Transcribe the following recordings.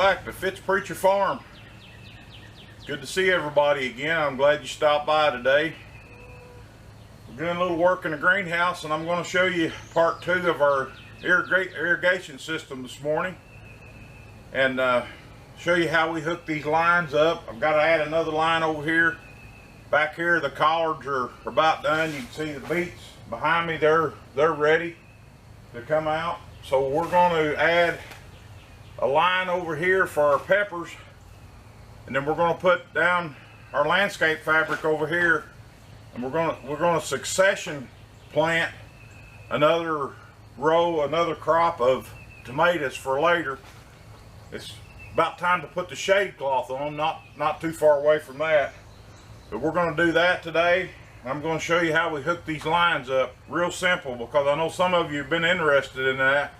back to Fitz Preacher Farm. Good to see everybody again. I'm glad you stopped by today. We're doing a little work in the greenhouse, and I'm going to show you part 2 of our irrigation system this morning, and show you how we hook these lines up. I've got to add another line over here. Back here the collards are about done. You can see the beets behind me, they're ready to come out. So we're going to add a line over here for our peppers, and then we're going to put down our landscape fabric over here, and we're going to succession plant another row, another crop of tomatoes for later. It's about time to put the shade cloth on, not too far away from that. But we're going to do that today. I'm going to show you how we hook these lines up. Real simple, because I know some of you have been interested in that.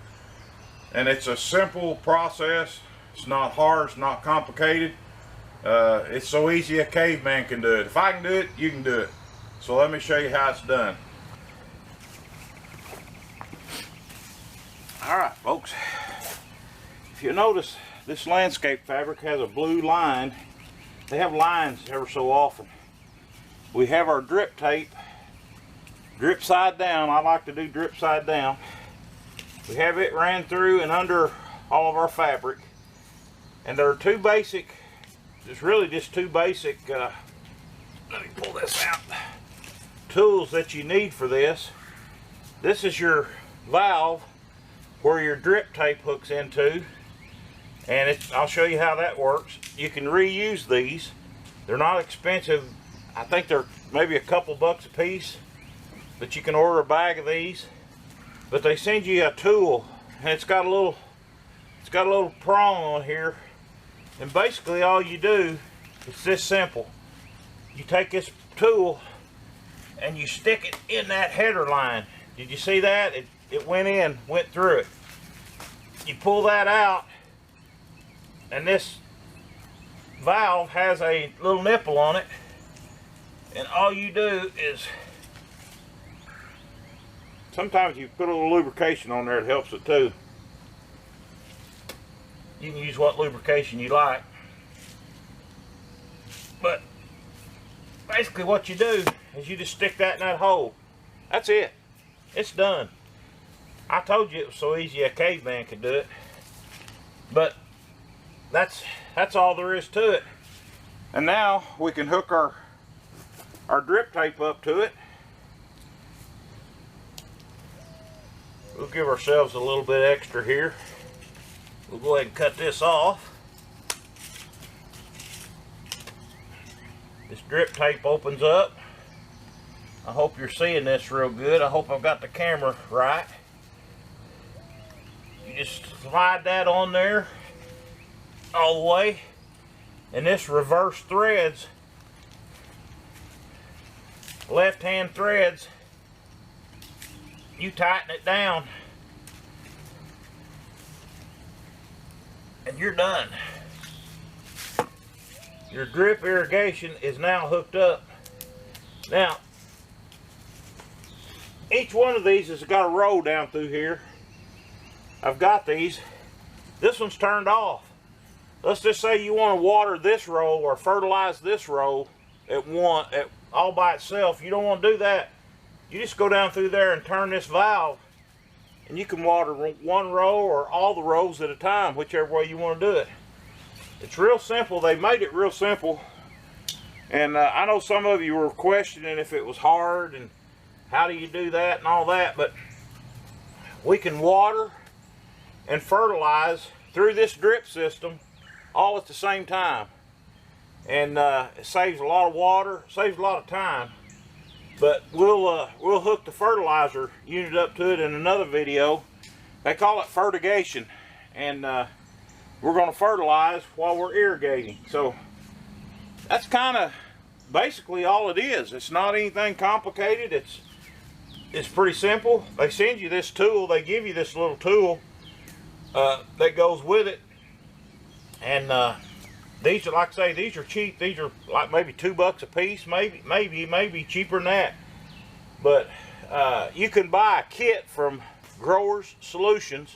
And it's a simple process. It's not hard, it's not complicated. It's so easy a caveman can do it. If I can do it, you can do it. So let me show you how it's done. Alright folks, if you notice, this landscape fabric has a blue line. They have lines ever so often. We have our drip tape, drip side down. I like to do drip side down. We have it ran through and under all of our fabric, and there are two basic, it's really just two basic, let me pull this out, tools that you need for this. This is your valve where your drip tape hooks into, and I'll show you how that works. You can reuse these. They're not expensive. I think they're maybe a couple bucks a piece, but you can order a bag of these. But they send you a tool, and it's got a little prong on here, and basically all you do, it's this simple. You take this tool and you stick it in that header line. Did you see that? It went through it. You pull that out, and this valve has a little nipple on it, and all you do is, sometimes you put a little lubrication on there, it helps it too. You can use what lubrication you like. But basically what you do is you just stick that in that hole. That's it. It's done. I told you it was so easy a caveman could do it. But that's all there is to it. And now we can hook our drip tape up to it. We'll give ourselves a little bit extra here. We'll go ahead and cut this off. This drip tape opens up. I hope you're seeing this real good. I hope I've got the camera right. You just slide that on there all the way, and this reverse threads, left hand threads. You tighten it down and you're done. Your drip irrigation is now hooked up. Now, each one of these has got a row down through here. I've got these. This one's turned off. Let's just say you want to water this row or fertilize this row all by itself. You don't want to do that. You just go down through there and turn this valve, and you can water one row or all the rows at a time, whichever way you want to do it. It's real simple. They made it real simple. And I know some of you were questioning if it was hard and how do you do that and all that, but we can water and fertilize through this drip system all at the same time. And it saves a lot of water, saves a lot of time. But we'll hook the fertilizer unit up to it in another video. They call it fertigation, and we're going to fertilize while we're irrigating. So that's kind of basically all it is. It's not anything complicated. It's pretty simple. They send you this tool. They give you this little tool that goes with it, and these are, like I say, these are cheap. These are like maybe $2 a piece, maybe cheaper than that. But you can buy a kit from Growers Solutions,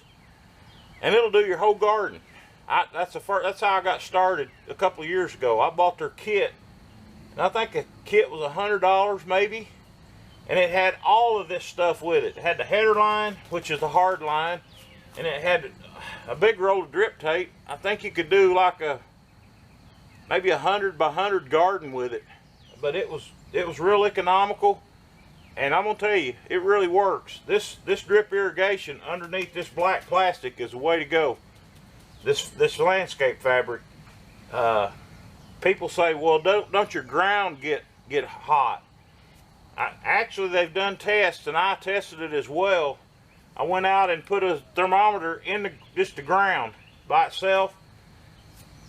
and it'll do your whole garden. that's how I got started a couple of years ago. I bought their kit, and I think the kit was $100 maybe, and it had all of this stuff with it. It had the header line, which is the hard line, and it had a big roll of drip tape. I think you could do like maybe 100 by 100 garden with it, but it was real economical. And I'm gonna tell you, it really works. This drip irrigation underneath this black plastic is the way to go. This landscape fabric. People say, well, don't your ground get hot? Actually, they've done tests, and I tested it as well. I went out and put a thermometer in just the ground by itself.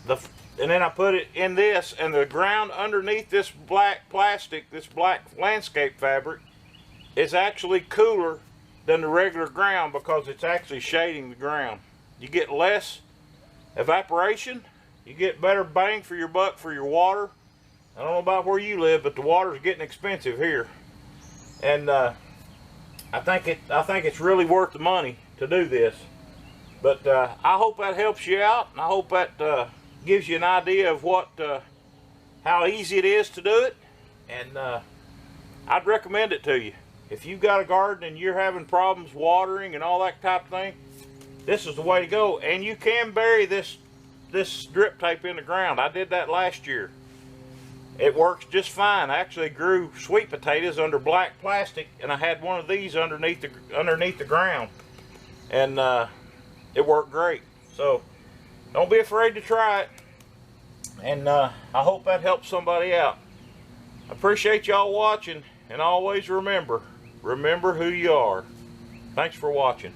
And then I put it in this, and the ground underneath this black plastic, this black landscape fabric, is actually cooler than the regular ground because it's actually shading the ground. You get less evaporation, you get better bang for your buck for your water. I don't know about where you live, but the water's getting expensive here. And I think it's really worth the money to do this. But I hope that helps you out, and I hope that gives you an idea of how easy it is to do it. And I'd recommend it to you. If you've got a garden and you're having problems watering and all that type of thing, this is the way to go. And you can bury this drip tape in the ground. I did that last year. It works just fine. I actually grew sweet potatoes under black plastic, and I had one of these underneath the ground, and it worked great. So don't be afraid to try it, and I hope that helps somebody out. I appreciate y'all watching, and always remember who you are. Thanks for watching.